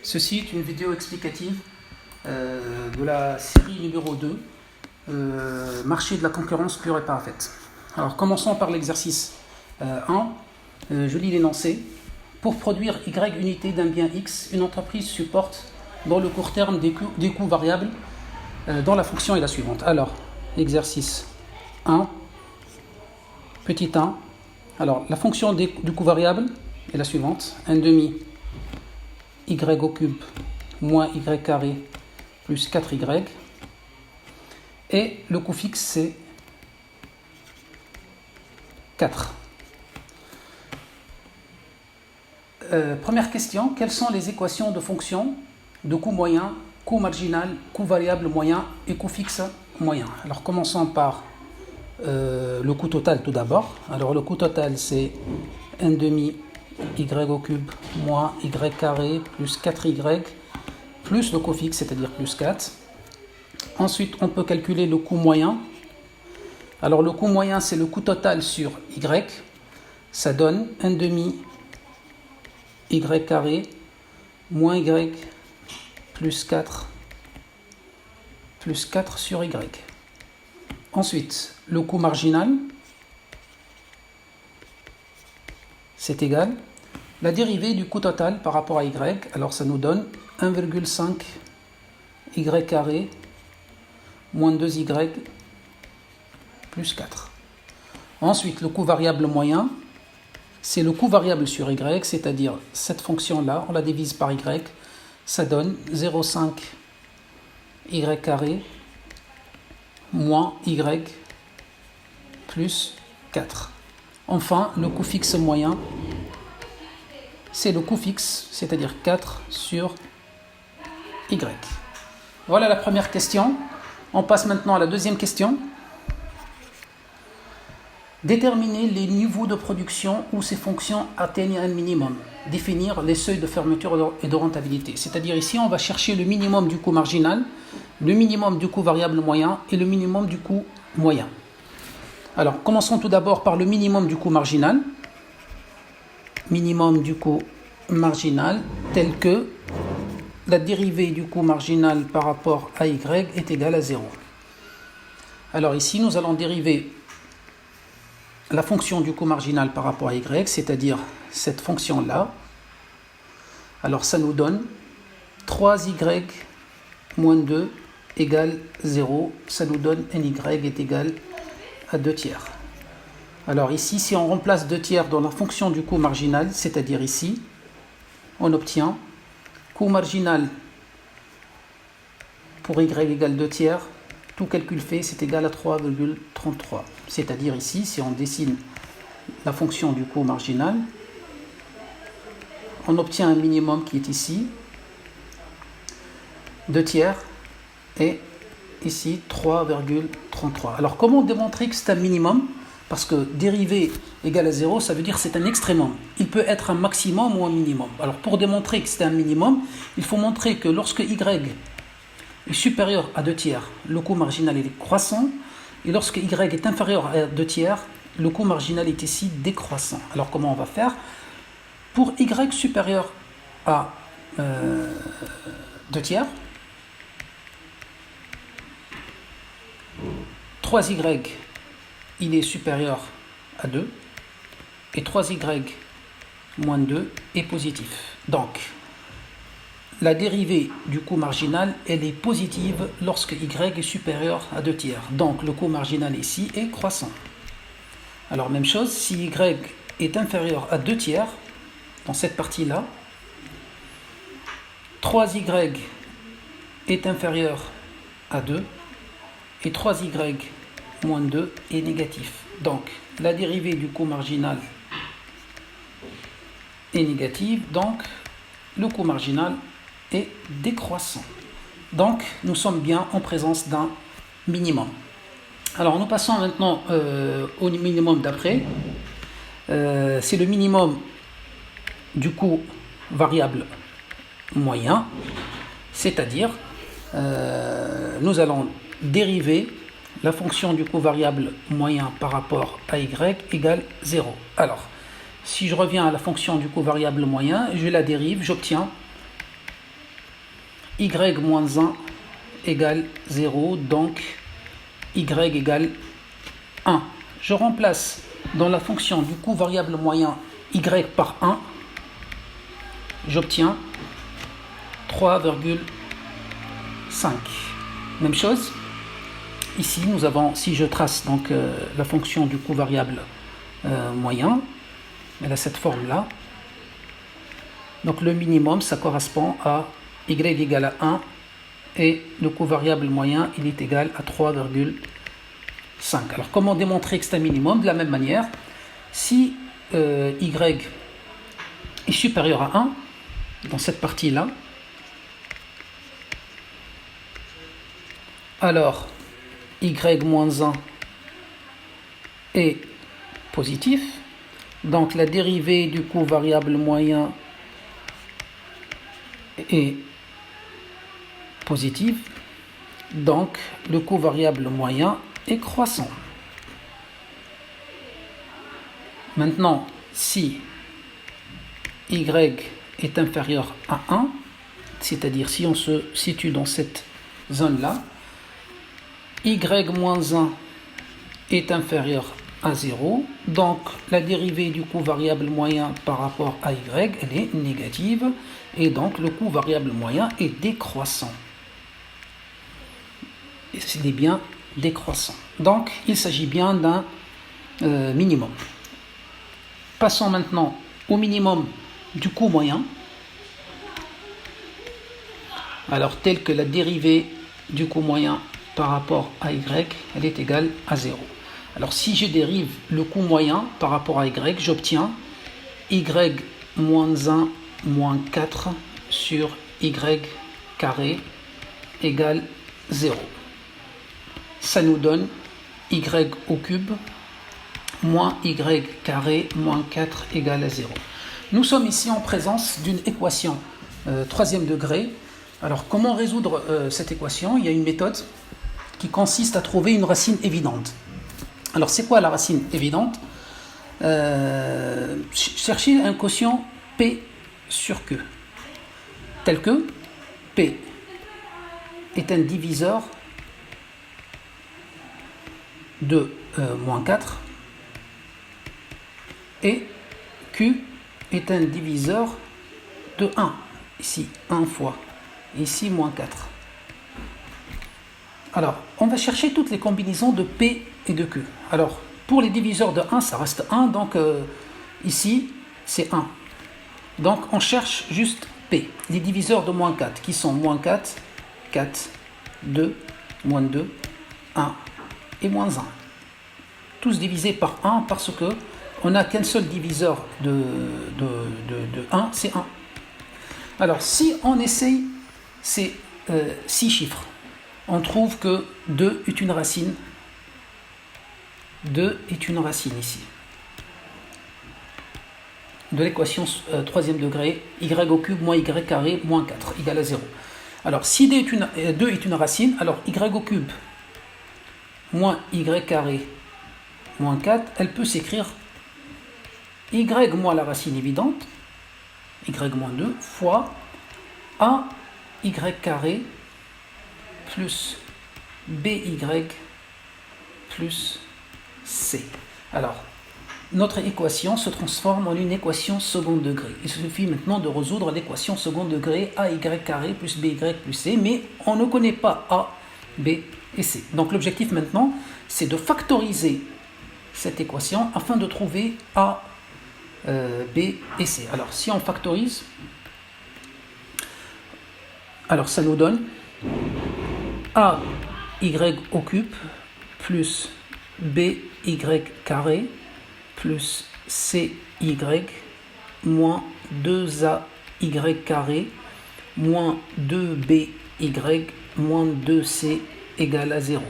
Ceci est une vidéo explicative de la série numéro 2, marché de la concurrence pure et parfaite. Alors commençons par l'exercice 1. Je lis l'énoncé. Pour produire Y unités d'un bien X, une entreprise supporte dans le court terme des coûts variables dont la fonction est la suivante. Alors, exercice 1, petit 1. Alors, la fonction du coût variable est la suivante. 1 demi y au cube moins y carré plus 4y. Et le coût fixe, c'est 4. Première question, quelles sont les équations de fonction de coût moyen, coût marginal, coût variable moyen et coût fixe moyen? Alors commençons par le coût total tout d'abord. Alors le coût total, c'est 1 demi y au cube moins y carré plus 4y plus le coût fixe, c'est-à-dire plus 4. Ensuite, on peut calculer le coût moyen. Alors le coût moyen, c'est le coût total sur y. Ça donne 1 demi y carré moins y plus 4 sur y. Ensuite, le coût marginal, c'est égal la dérivée du coût total par rapport à y. Alors ça nous donne 1,5 y carré moins 2y plus 4. Ensuite, le coût variable moyen, c'est le coût variable sur y, c'est-à-dire cette fonction-là, on la divise par y, ça donne 0,5 y carré moins y plus 4. Enfin, le coût fixe moyen, c'est le coût fixe, c'est-à-dire 4 sur y. Voilà la première question. On passe maintenant à la deuxième question. Déterminer les niveaux de production où ces fonctions atteignent un minimum. Définir les seuils de fermeture et de rentabilité. C'est-à-dire ici, on va chercher le minimum du coût marginal, le minimum du coût variable moyen et le minimum du coût moyen. Alors, commençons tout d'abord par le minimum du coût marginal. Minimum du coût marginal tel que la dérivée du coût marginal par rapport à y est égale à 0. Alors ici, nous allons dériver la fonction du coût marginal par rapport à y, c'est-à-dire cette fonction-là. Alors ça nous donne 3y moins 2 égale 0. Ça nous donne ny est égal à 2 tiers. Alors ici, si on remplace 2 tiers dans la fonction du coût marginal, c'est-à-dire ici, on obtient coût marginal pour y égale 2 tiers. Tout calcul fait, c'est égal à 3,33. C'est-à-dire ici, si on dessine la fonction du coût marginal, on obtient un minimum qui est ici, 2 tiers, et ici 3,33. Alors comment démontrer que c'est un minimum? Parce que dérivée égale à 0, ça veut dire que c'est un extrémum. Il peut être un maximum ou un minimum. Alors pour démontrer que c'est un minimum, il faut montrer que lorsque y est supérieur à 2 tiers, le coût marginal est croissant, et lorsque y est inférieur à 2 tiers, le coût marginal est ici décroissant. Alors comment on va faire? Pour y supérieur à 2 tiers, 3y il est supérieur à 2, et 3y moins 2 est positif. Donc, la dérivée du coût marginal, elle est positive lorsque y est supérieur à 2 tiers. Donc, le coût marginal ici est croissant. Alors, même chose, si y est inférieur à 2 tiers, dans cette partie-là, 3y est inférieur à 2, et 3y moins 2 est négatif. Donc, la dérivée du coût marginal est négative, donc le coût marginal est décroissant. Donc, nous sommes bien en présence d'un minimum. Alors, nous passons maintenant au minimum d'après. C'est le minimum du coût variable moyen, c'est-à-dire nous allons dériver la fonction du coût variable moyen par rapport à y égale 0. Alors, si je reviens à la fonction du coût variable moyen, je la dérive, j'obtiens y moins 1 égale 0, donc y égale 1. Je remplace dans la fonction du coût variable moyen y par 1, j'obtiens 3,5. Même chose, ici nous avons, si je trace donc la fonction du coût variable moyen, elle a cette forme-là. Donc le minimum, ça correspond à y égale à 1 et le coût variable moyen, il est égal à 3,5. Alors comment démontrer que c'est un minimum? De la même manière, si y est supérieur à 1, dans cette partie-là, alors y moins 1 est positif, donc la dérivée du coût variable moyen est positive, donc le coût variable moyen est croissant. Maintenant, si y est inférieur à 1, c'est-à-dire si on se situe dans cette zone-là, y moins 1 est inférieur à 0, donc la dérivée du coût variable moyen par rapport à y, elle est négative, et donc le coût variable moyen est décroissant. Et c'est bien décroissant. Donc il s'agit bien d'un minimum. Passons maintenant au minimum du coût moyen. Alors tel que la dérivée du coût moyen par rapport à y, elle est égale à 0. Alors si je dérive le coût moyen par rapport à y, j'obtiens y moins 1 moins 4 sur y carré égale 0. Ça nous donne y au cube moins y carré moins 4 égale à 0. Nous sommes ici en présence d'une équation troisième degré. Alors comment résoudre cette équation? Il y a une méthode qui consiste à trouver une racine évidente. Alors c'est quoi la racine évidente? Chercher un quotient P sur Q, tel que P est un diviseur de moins 4 et Q est un diviseur de 1. Ici 1 fois, ici moins 4. Alors, on va chercher toutes les combinaisons de P et de Q. Alors, pour les diviseurs de 1, ça reste 1, donc ici, c'est 1. Donc, on cherche juste P. Les diviseurs de moins 4, qui sont moins 4, 4, 2, moins 2, 1 et moins 1. Tous divisés par 1 parce que on n'a qu'un seul diviseur de 1, c'est 1. Alors, si on essaye ces 6 chiffres, on trouve que 2 est une racine. 2 est une racine ici. De l'équation troisième degré, y au cube moins y carré moins 4 égale à 0. Alors, si 2 est une racine, alors y au cube moins y carré moins 4, elle peut s'écrire y moins la racine évidente, y moins 2, fois a y carré plus by plus c. Alors, notre équation se transforme en une équation second degré. Il suffit maintenant de résoudre l'équation second degré ay carré plus by plus c, mais on ne connaît pas a, b et c. Donc l'objectif maintenant, c'est de factoriser cette équation afin de trouver a, b et c. Alors si on factorise, alors ça nous donne a y au cube plus by carré plus cy moins 2ay carré moins 2by moins 2c égale à 0.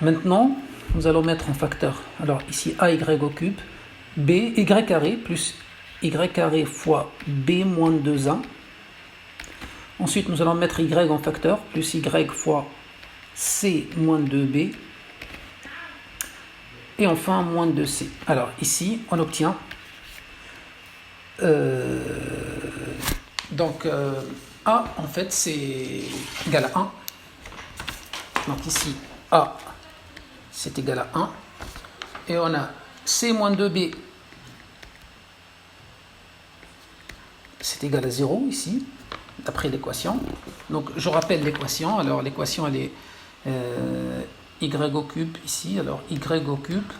Maintenant, nous allons mettre en facteur. Alors ici ay au cube, y carré plus y carré fois b moins 2a. Ensuite, nous allons mettre y en facteur, plus y fois c moins 2b. Et enfin, moins 2c. Alors, ici, on obtient A, en fait, c'est égal à 1. Donc ici, A, c'est égal à 1. Et on a C moins 2B, c'est égal à 0 ici, d'après l'équation. Donc je rappelle l'équation. Alors l'équation, elle est y au cube ici. Alors y au cube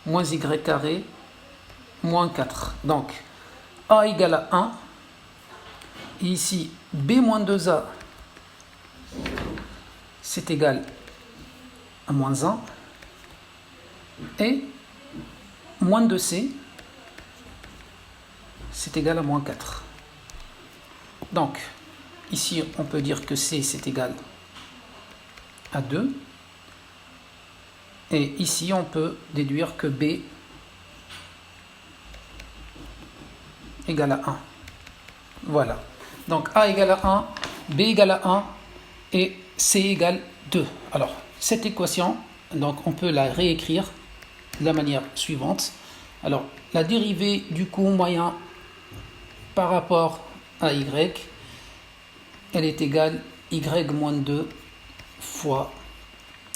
moins y carré moins 4. Donc A égale à 1. Et ici, B moins 2A, c'est égal à moins 1. Et moins 2C, c'est égal à moins 4. Donc, ici, on peut dire que C, c'est égal à 2. Et ici, on peut déduire que B égale à 1. Voilà. Donc, A égale à 1, B égale à 1 et C égale 2. Alors, cette équation, donc, on peut la réécrire de la manière suivante. Alors, la dérivée du coût moyen par rapport à y, elle est égale y moins 2 fois,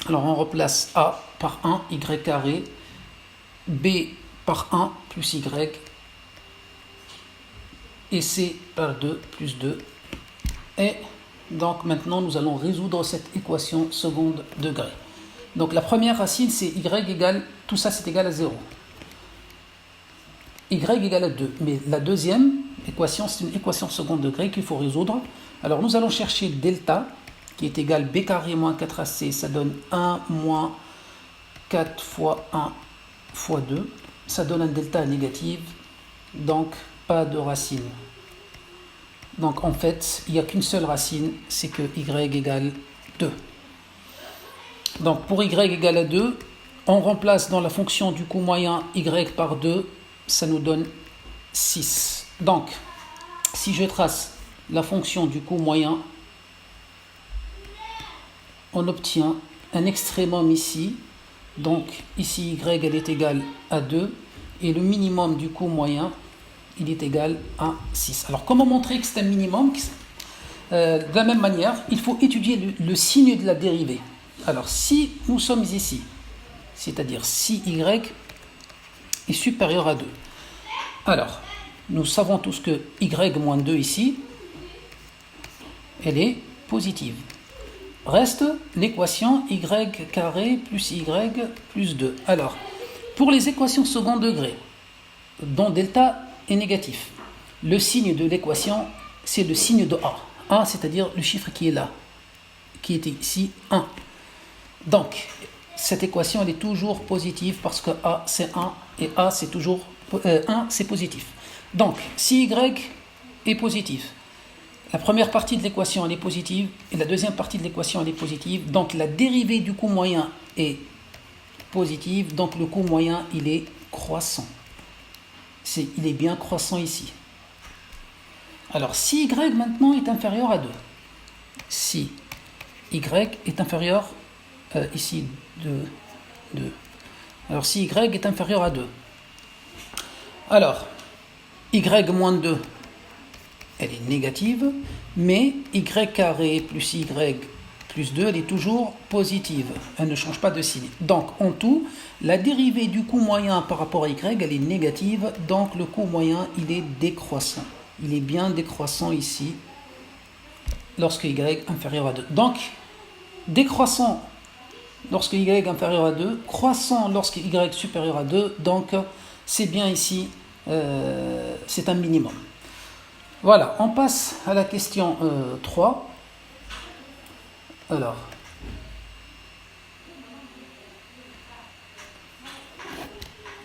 alors on replace a par 1, y carré, b par 1 plus y, et c par 2 plus 2. Et donc maintenant nous allons résoudre cette équation second degré. Donc la première racine c'est y égale, tout ça c'est égal à 0. Y égale à 2. Mais la deuxième équation, c'est une équation second degré qu'il faut résoudre. Alors nous allons chercher delta, qui est égal b carré moins 4ac, ça donne 1 moins 4 fois 1 fois 2. Ça donne un delta négatif, donc pas de racine. Donc en fait, il n'y a qu'une seule racine, c'est que y égale 2. Donc pour y égale à 2, on remplace dans la fonction du coût moyen y par 2, ça nous donne 6. Donc, si je trace la fonction du coût moyen, on obtient un extrémum ici. Donc, ici, y elle est égale à 2. Et le minimum du coût moyen, il est égal à 6. Alors, comment montrer que c'est un minimum? De la même manière, il faut étudier le signe de la dérivée. Alors, si nous sommes ici, c'est-à-dire si y est supérieur à 2. Alors, nous savons tous que y moins 2 ici, elle est positive. Reste l'équation y carré plus y plus 2. Alors, pour les équations second degré, dont delta est négatif, le signe de l'équation, c'est le signe de A. A, c'est-à-dire le chiffre qui est là, qui était ici 1. Donc, cette équation, elle est toujours positive parce que A, c'est 1 et A, c'est toujours 1, c'est positif. Donc, si y est positif, la première partie de l'équation, elle est positive et la deuxième partie de l'équation, elle est positive. Donc, la dérivée du coût moyen est positive. Donc, le coût moyen, il est croissant. Il est bien croissant ici. Alors, si y maintenant est inférieur à 2, si y est inférieur ici 2. Alors, si y est inférieur à 2, alors, y moins 2, elle est négative, mais y carré plus y plus 2, elle est toujours positive. Elle ne change pas de signe. Donc, en tout, la dérivée du coût moyen par rapport à y, elle est négative. Donc, le coût moyen, il est décroissant. Il est bien décroissant ici, lorsque y est inférieur à 2. Donc, décroissant lorsque y est inférieur à 2, croissant lorsque y est supérieur à 2. Donc, c'est bien ici, c'est un minimum. Voilà, on passe à la question 3. Alors,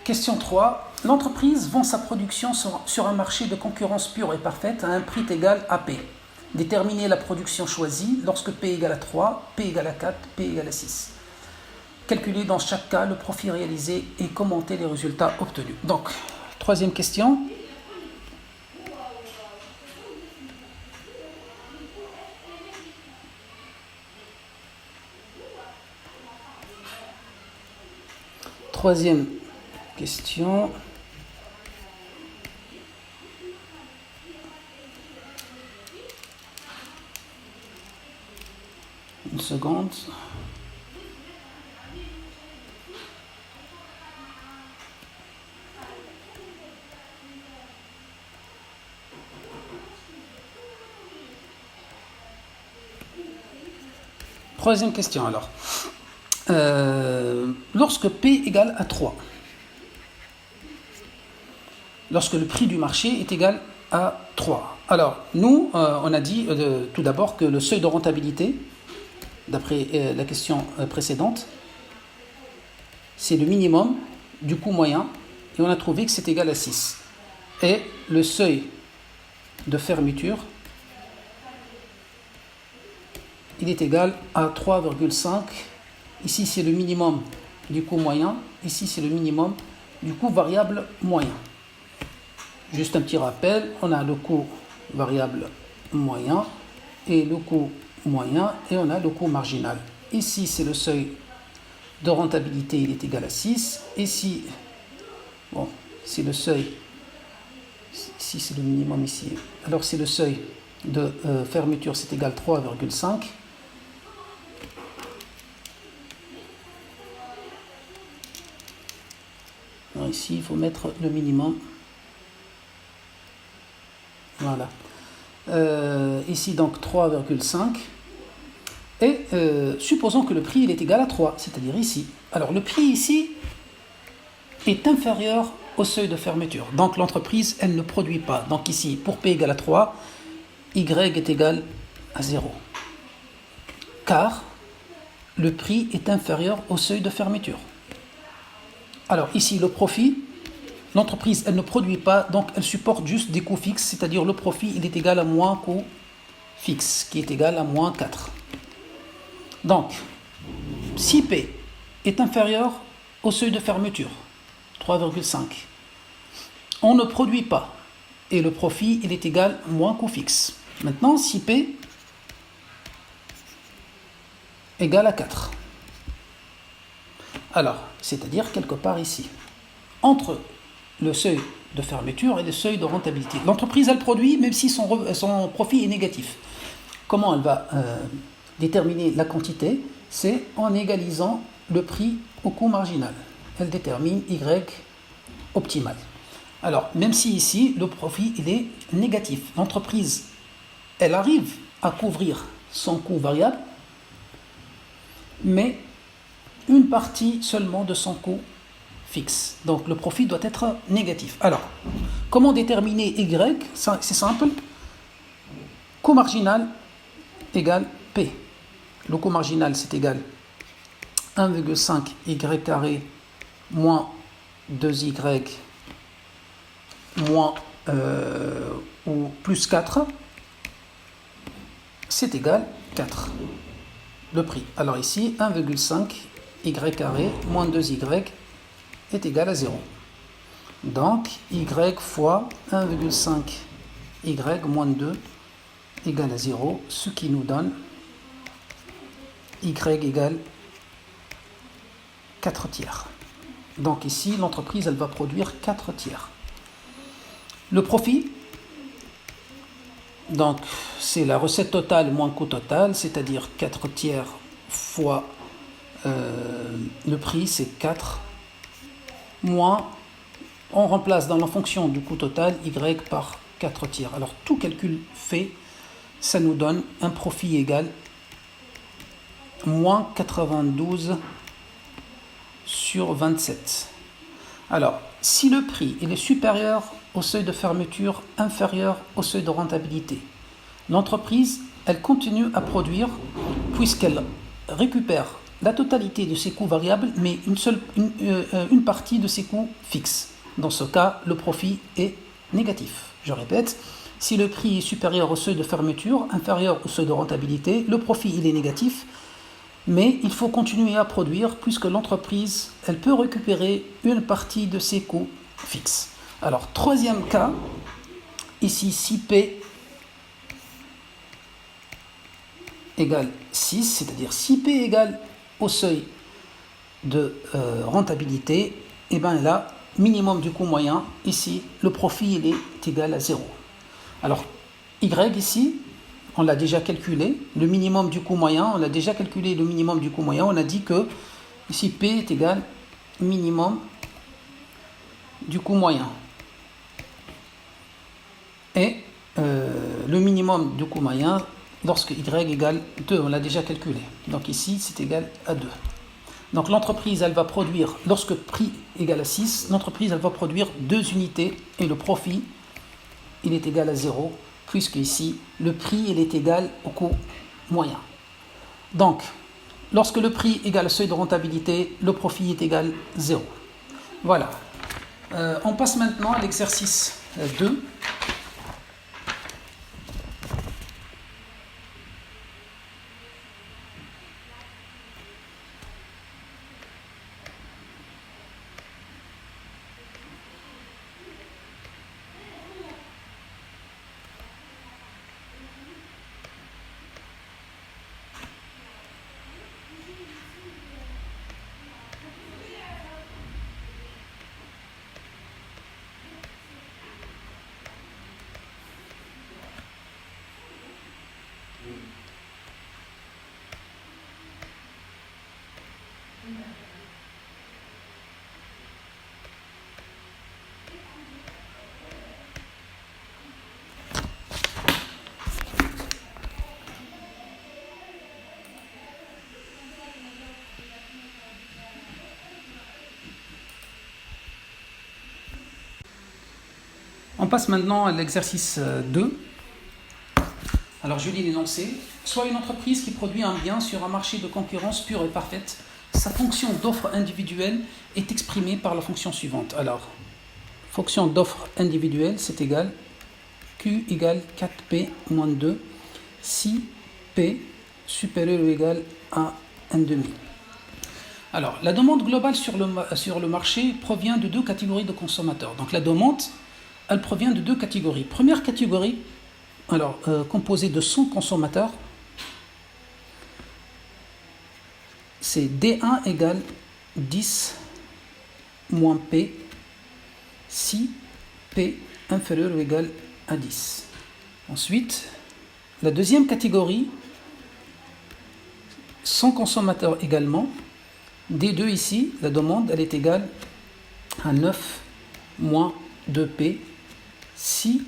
question 3. L'entreprise vend sa production sur un marché de concurrence pure et parfaite à un prix égal à P. Déterminez la production choisie lorsque P égale à 3, P égale à 4, P égale à 6. Calculez dans chaque cas le profit réalisé et commentez les résultats obtenus. Donc, troisième question. Troisième question. Une seconde. Troisième question alors. Lorsque P égale à 3, lorsque le prix du marché est égal à 3. Alors, nous, on a dit tout d'abord que le seuil de rentabilité, d'après la question précédente, c'est le minimum du coût moyen, et on a trouvé que c'est égal à 6. Et le seuil de fermeture, il est égal à 3,5. Ici, c'est le minimum du coût moyen. Ici, c'est le minimum du coût variable moyen. Juste un petit rappel, on a le coût variable moyen et le coût moyen et on a le coût marginal. Ici, c'est le seuil de rentabilité, il est égal à 6. Ici, bon, c'est le seuil. Ici, c'est le minimum ici. Alors, c'est le seuil de fermeture, c'est égal à 3,5. Alors ici, il faut mettre le minimum. Voilà. Ici, donc 3,5. Et supposons que le prix il est égal à 3, c'est-à-dire ici. Alors, le prix ici est inférieur au seuil de fermeture. Donc, l'entreprise, elle ne produit pas. Donc, ici, pour P égale à 3, Y est égal à 0. Car le prix est inférieur au seuil de fermeture. Alors ici, le profit, l'entreprise, elle ne produit pas, donc elle supporte juste des coûts fixes, c'est-à-dire le profit, il est égal à moins coût fixe, qui est égal à moins 4. Donc, si P est inférieur au seuil de fermeture, 3,5, on ne produit pas, et le profit, il est égal à moins coût fixe. Maintenant, si P égale à 4. Alors, c'est-à-dire quelque part ici, entre le seuil de fermeture et le seuil de rentabilité. L'entreprise, elle produit, même si son profit est négatif. Comment elle va déterminer la quantité? C'est en égalisant le prix au coût marginal. Elle détermine Y optimal. Alors, même si ici, le profit, il est négatif. L'entreprise, elle arrive à couvrir son coût variable, mais une partie seulement de son coût fixe. Donc le profit doit être négatif. Alors, comment déterminer Y? C'est simple. Coût marginal égale P. Le coût marginal, c'est égal 1,5 Y carré moins 2Y moins ou plus 4. C'est égal 4. Le prix. Alors ici, 1,5 Y carré moins 2Y est égal à 0. Donc, Y fois 1,5 Y moins 2 égale à 0, ce qui nous donne Y égale 4 tiers. Donc ici, l'entreprise, elle va produire 4 tiers. Le profit, donc c'est la recette totale moins le coût total, c'est-à-dire 4 tiers fois le prix, c'est 4, moins, on remplace dans la fonction du coût total Y par 4 tiers. Alors tout calcul fait, ça nous donne un profit égal moins 92 sur 27. Alors, si le prix il est supérieur au seuil de fermeture, inférieur au seuil de rentabilité, l'entreprise, elle continue à produire puisqu'elle récupère la totalité de ses coûts variables, mais une partie de ses coûts fixes. Dans ce cas, le profit est négatif. Je répète, si le prix est supérieur au seuil de fermeture, inférieur au seuil de rentabilité, le profit il est négatif, mais il faut continuer à produire puisque l'entreprise, elle peut récupérer une partie de ses coûts fixes. Alors, troisième cas, ici, si P égale 6, c'est-à-dire si P égale au seuil de rentabilité, et bien là, minimum du coût moyen, ici, le profit il est égal à 0. Alors, Y ici, on l'a déjà calculé. Le minimum du coût moyen, on a déjà calculé le minimum du coût moyen. On a dit que ici P est égal minimum du coût moyen. Et le minimum du coût moyen lorsque Y égale 2, on l'a déjà calculé. Donc ici, c'est égal à 2. Donc l'entreprise, elle va produire, lorsque prix égale à 6, l'entreprise, elle va produire 2 unités et le profit, il est égal à 0, puisque ici, le prix, il est égal au coût moyen. Donc, lorsque le prix égale seuil de rentabilité, le profit est égal à 0. Voilà. On passe maintenant à l'exercice 2. On passe maintenant à l'exercice 2. Alors je lis l'énoncé. Soit une entreprise qui produit un bien sur un marché de concurrence pure et parfaite, sa fonction d'offre individuelle est exprimée par la fonction suivante. Alors, fonction d'offre individuelle, c'est égal Q égale 4P moins 2 si P supérieur ou égal à 1,5. Alors, la demande globale sur le marché provient de 2 catégories de consommateurs. Donc la demande, elle provient de 2 catégories. Première catégorie, alors composée de 100 consommateurs, c'est D1 égale 10 moins P si P inférieur ou égal à 10. Ensuite, la deuxième catégorie, 100 consommateurs également, D2 ici, la demande, elle est égale à 9 moins 2P si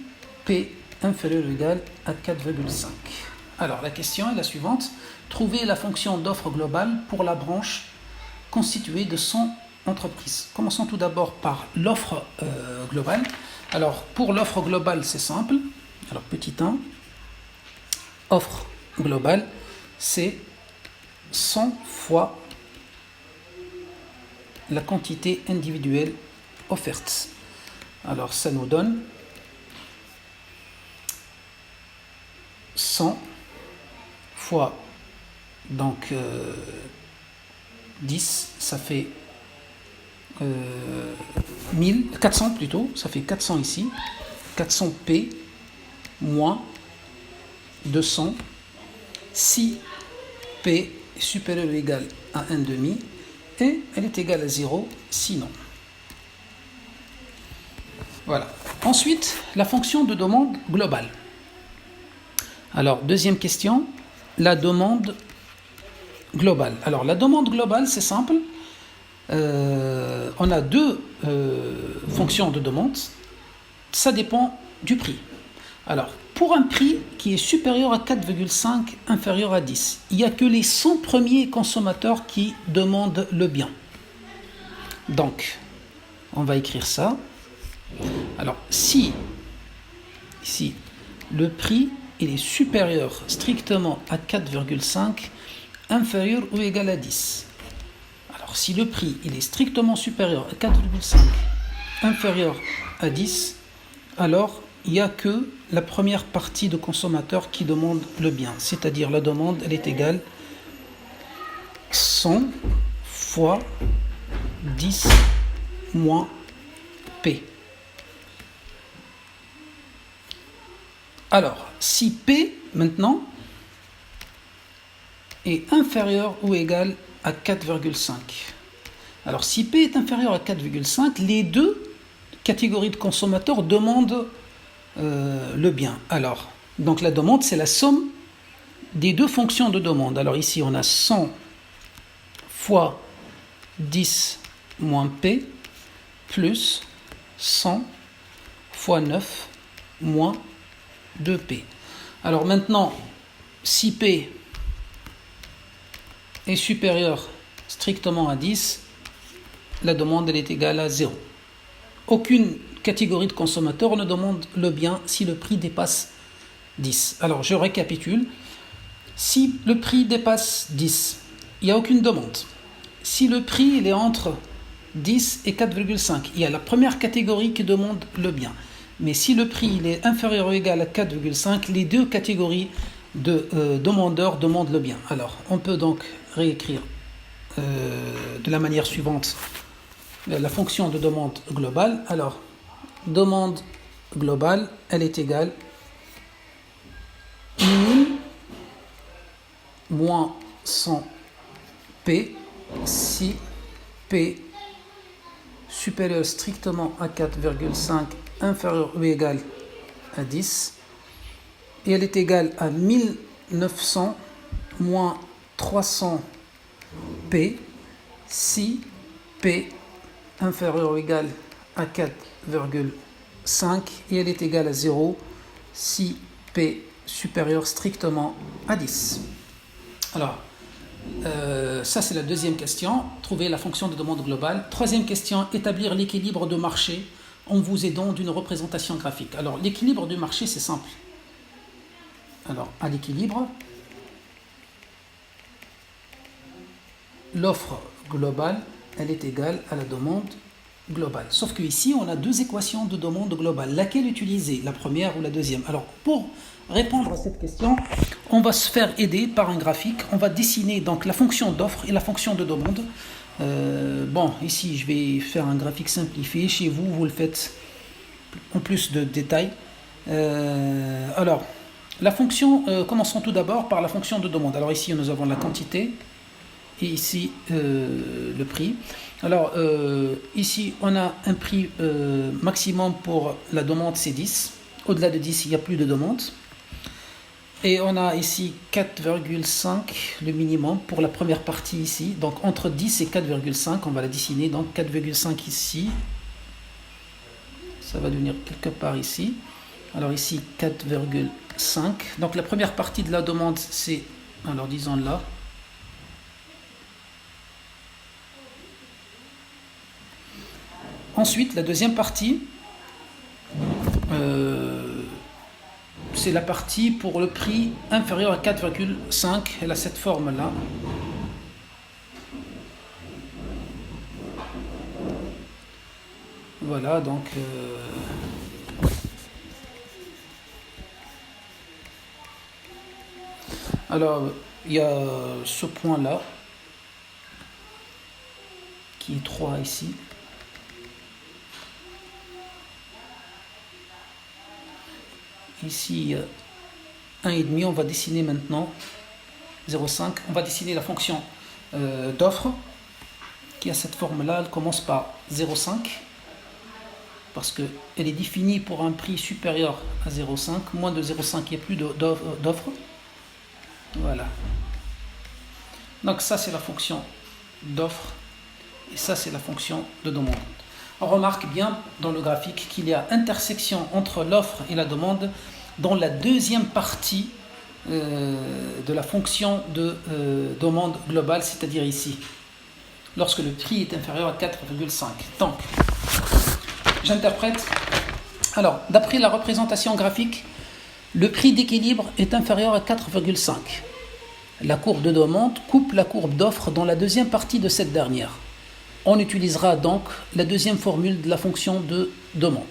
P inférieur ou égal à 4,5. Alors, la question est la suivante. Trouver la fonction d'offre globale pour la branche constituée de 100 entreprises. Commençons tout d'abord par l'offre globale. Alors, pour l'offre globale, c'est simple. Alors, petit 1, offre globale, c'est 100 fois la quantité individuelle offerte. Alors, ça nous donne 100 fois donc 10, ça fait 400 plutôt, ça fait 400 ici, 400P moins 200 si P est supérieur ou égal à 1,5 et elle est égale à 0 sinon. Voilà. Ensuite, la fonction de demande globale. Alors, deuxième question, la demande globale. Alors, la demande globale, c'est simple. On a 2 fonctions de demande. Ça dépend du prix. Alors, pour un prix qui est supérieur à 4,5, inférieur à 10, il n'y a que les 100 premiers consommateurs qui demandent le bien. Donc, on va écrire ça. Alors, si ici, le prix il est supérieur strictement à 4,5, inférieur ou égal à 10. Alors, si le prix il est strictement supérieur à 4,5, inférieur à 10, alors il n'y a que la première partie de consommateurs qui demande le bien. C'est-à-dire la demande, elle est égale 100 fois 10 moins P. Alors, si P, maintenant, est inférieur ou égal à 4,5. Alors, si P est inférieur à 4,5, les 2 catégories de consommateurs demandent le bien. Alors, donc la demande, c'est la somme des deux fonctions de demande. Alors ici, on a 100 fois 10 moins P plus 100 fois 9 moins 2P. Alors maintenant, si P est supérieur strictement à 10, la demande elle est égale à 0. Aucune catégorie de consommateurs ne demande le bien si le prix dépasse 10. Alors je récapitule. Si le prix dépasse 10, il n'y a aucune demande. Si le prix il est entre 10 et 4,5, il y a la première catégorie qui demande le bien. Mais si le prix il est inférieur ou égal à 4,5, les deux catégories de demandeurs demandent le bien. Alors on peut donc réécrire de la manière suivante la fonction de demande globale. Alors demande globale, elle est égale 1000 moins 100 P si P supérieur strictement à 4,5 inférieur ou égal à 10 et elle est égale à 1900 moins 300 P si P inférieur ou égal à 4,5 et elle est égale à 0 si P supérieur strictement à 10. Alors, ça c'est la deuxième question, trouver la fonction de demande globale. Troisième question, établir l'équilibre de marché en vous aidant d'une représentation graphique. Alors, l'équilibre du marché, c'est simple. Alors, à l'équilibre, l'offre globale, elle est égale à la demande globale. Sauf qu'ici, on a deux équations de demande globale. Laquelle utiliser, la première ou la deuxième? Alors, pour répondre à cette question, on va se faire aider par un graphique. On va dessiner donc la fonction d'offre et la fonction de demande. Bon, ici, je vais faire un graphique simplifié. Chez vous, vous le faites en plus de détails. Alors, la fonction, commençons tout d'abord par la fonction de demande. Alors ici, nous avons la quantité et ici le prix. Alors ici, on a un prix maximum pour la demande, c'est 10. Au-delà de 10, il n'y a plus de demande. Et on a ici 4,5, le minimum pour la première partie ici. Donc entre 10 et 4,5, on va la dessiner. Donc 4,5 ici. Ça va devenir quelque part ici. Alors ici 4,5. Donc la première partie de la demande, c'est, alors disons là. Ensuite, la deuxième partie, c'est la partie pour le prix inférieur à 4,5. Elle a cette forme-là. Voilà, donc... alors, il y a ce point-là, qui est 3 ici. Ici, 1,5, on va dessiner maintenant 0,5. On va dessiner la fonction d'offre qui a cette forme-là. Elle commence par 0,5 parce qu'elle est définie pour un prix supérieur à 0,5. Moins de 0,5, il n'y a plus d'offre. Voilà. Donc ça, c'est la fonction d'offre et ça, c'est la fonction de demande. On remarque bien dans le graphique qu'il y a intersection entre l'offre et la demande dans la deuxième partie de la fonction de demande globale, c'est-à-dire ici, lorsque le prix est inférieur à 4,5. Donc, j'interprète. Alors, d'après la représentation graphique, le prix d'équilibre est inférieur à 4,5. La courbe de demande coupe la courbe d'offre dans la deuxième partie de cette dernière. On utilisera donc la deuxième formule de la fonction de demande.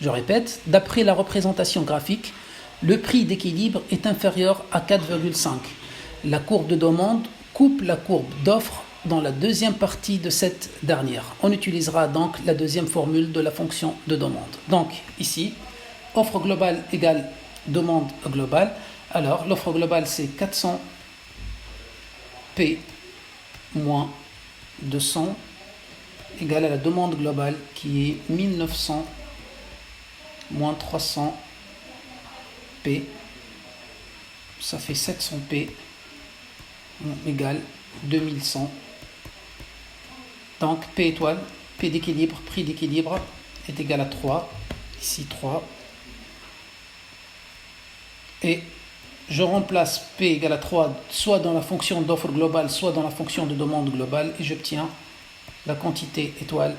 Je répète, d'après la représentation graphique, le prix d'équilibre est inférieur à 4,5. La courbe de demande coupe la courbe d'offre dans la deuxième partie de cette dernière. On utilisera donc la deuxième formule de la fonction de demande. Donc ici, offre globale égale demande globale. Alors l'offre globale c'est 400 P moins 200 égale à la demande globale qui est 1900 moins 300 P ça fait 700p égale 2100. Donc P étoile, P d'équilibre, prix d'équilibre est égal à 3. Ici 3. Et je remplace P égale à 3 soit dans la fonction d'offre globale, soit dans la fonction de demande globale, et j'obtiens la quantité étoile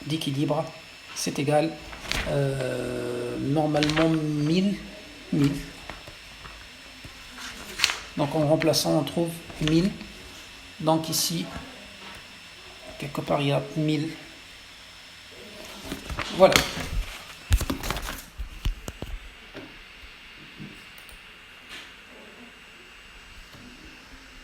d'équilibre. C'est égal normalement 1000. Donc en remplaçant, on trouve 1000. Donc ici, quelque part, il y a 1000. Voilà.